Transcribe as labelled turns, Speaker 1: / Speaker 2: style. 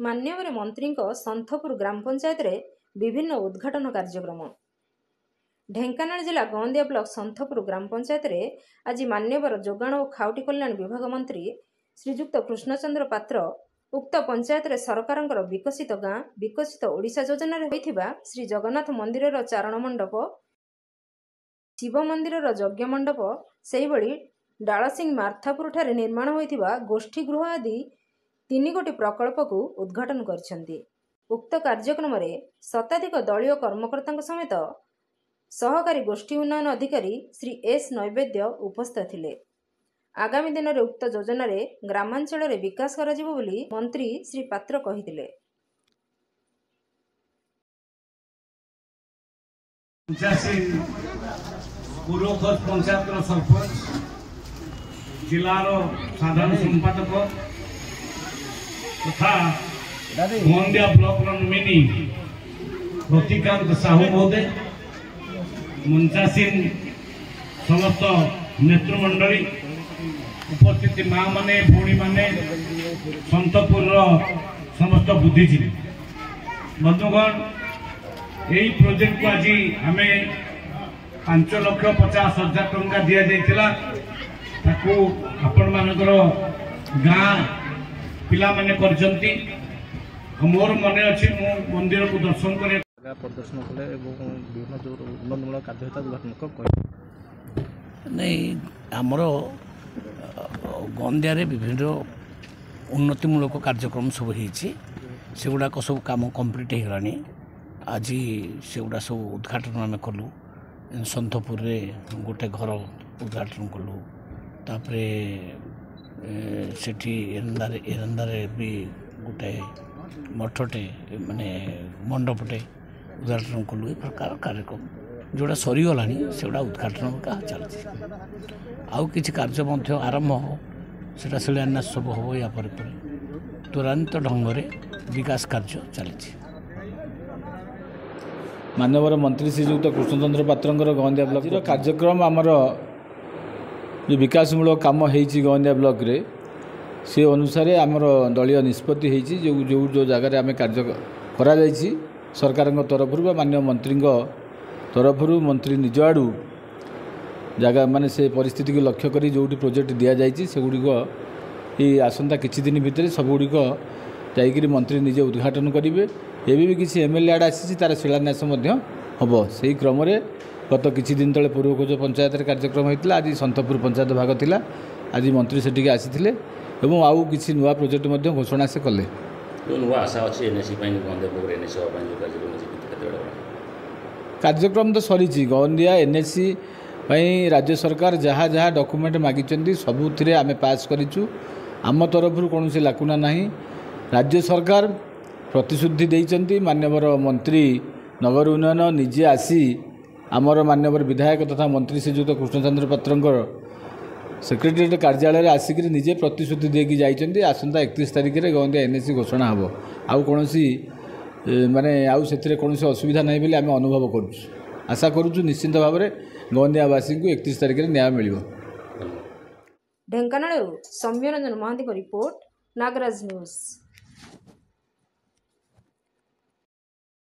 Speaker 1: मान्यवर मंत्री सन्थपुर ग्राम पंचायत रे विभिन्न उद्घाटन कार्यक्रम। ढेंकानाल जिला गोंदिया ब्लॉक सन्थपुर ग्राम पंचायत रे आज मान्यवर जोगाण और खाउटी कल्याण विभाग मंत्री श्रीजुक्त कृष्णचंद्र पात्र उक्त पंचायत रे सरकारंकर विकसित गाँ विकसित ओडिशा योजना रे होइथिबा श्री जगन्नाथ मंदिर चारण मंडप, शिव मंदिर यज्ञ मंडप, सेही भली डालसिंह मार्थापुर ठारे निर्माण होइथिबा गोष्ठी गृह आदि 3 गोटी प्रकल्प को उद्घाटन करिसेंती। उक्त कार्यक्रम रे शताधिक दलीय कर्मकर्ता समेत सहकारी गोष्ठी उन्नयन अधिकारी श्री एस नैवेद्य उपस्थित थिले। आगामी दिन में उक्त योजना रे ग्रामांचल रे विकास करा जिवो बोली मंत्री श्री पात्र कहिथिले।
Speaker 2: पंचायत सरपंच जिलार साधारण संपादक तथा गोंदिया ब्लॉक नोमिनी प्रतिकांत साहू महोदय, मुंचासीन समस्त नेतृमंडली, उपस्थित माँ माने भौणी माने, सन्तपुर समस्त बुद्धिजीवी बंधुगण, यही प्रोजेक्ट को आज आम 5,50,000 टंका दि जाइथिला। ताकू आपण मानकर गाँ पिला माने करजंती। मोर मने अछि मु मंदिर को दर्शन करे
Speaker 3: प्रदर्शन कले विभिन्न जो उन्नतमूलक कार्य होता उद्घाटन नहीं आमर गोंदिया रे विभिन्न उन्नतिमूलक कार्यक्रम सब होगुड़ाक सब कम कम्प्लीट हो गलानी। आज सेगुड़ा सब उद्घाटन आम कलु। सन्थपुर रे गोटे घर उद्घाटन कलु। तापरे सेठी एरंदारे भी गोटे मठटे माने मंडपटे उद्घाटन कलु। ये प्रकार कार्यक्रम जोड़ा सरीगला सेगुड़ा उद्घाटन का चलती। आउ किसी कार्य आरंभ हो सेटा शिलान्यास सब हम या त्वरान्वित ढंग से विकास कार्य चली।
Speaker 4: मानवर मंत्री श्रीजुक्त कृष्णचंद्र पात्र गोंदिया ब्लॉक कार्यक्रम आमर जो विकासमूलक कम होती गोंदिया ब्लॉक रे से अनुसार आमर दलीय निष्पत्ति होती जो जगार आम कार्य करा सरकार तरफ माननीय मंत्री तरफ मंत्री निज आड़ू जगह माने से परिस्थिति को लक्ष्य करी जो प्रोजेक्ट दि जाइए से गुड़िक ये आसंता किछि दिन भितर सब गुड़िक जाइए मंत्री निजे उद्घाटन करेंगे। एवं भी किसी एमएलए आड़ आसी तार शिलान्यास हम से क्रम गत किछि दिन तले पूर्वखोज पंचायत कार्यक्रम होता। आज सन्तपुर पंचायत भाग थिला। आज मंत्री सेठी आसी एवं आउ किछि नुआ प्रोजेक्ट घोषणा से कले। कार्यक्रम तो सरी गोंदिया एनएसी राज्य सरकार जहाँ जहाँ डॉक्यूमेंट मागिचंती सबुथिरे आमे पास करिचु। आम तरफ कौन से लाकुना नहीं। राज्य सरकार प्रतिश्रुति देइचंती। मान्यवर मंत्री नगर उन्नयन निजे आसी आमर मान्यवर विधायक तथा मंत्री श्रीजुक्त कृष्णचंद्र पात्रंकर सेक्रेटेरिएट कार्यालय आसिक निजे प्रतिश्रुति देकी जाइचंती। आसंता 31 तारिख में गोंदिया एनएसी घोषणा हम आउ कौन माने आउ से कौन असुविधा नहीं बोली आम अनुभव करुँ। आशा करुँ निश्चिंत भाव में गोंदियावासी को 31 तारिख में न्याय मिल।
Speaker 1: Dhenkanal Soumyaranjan Mahanti report, Nagaraj news.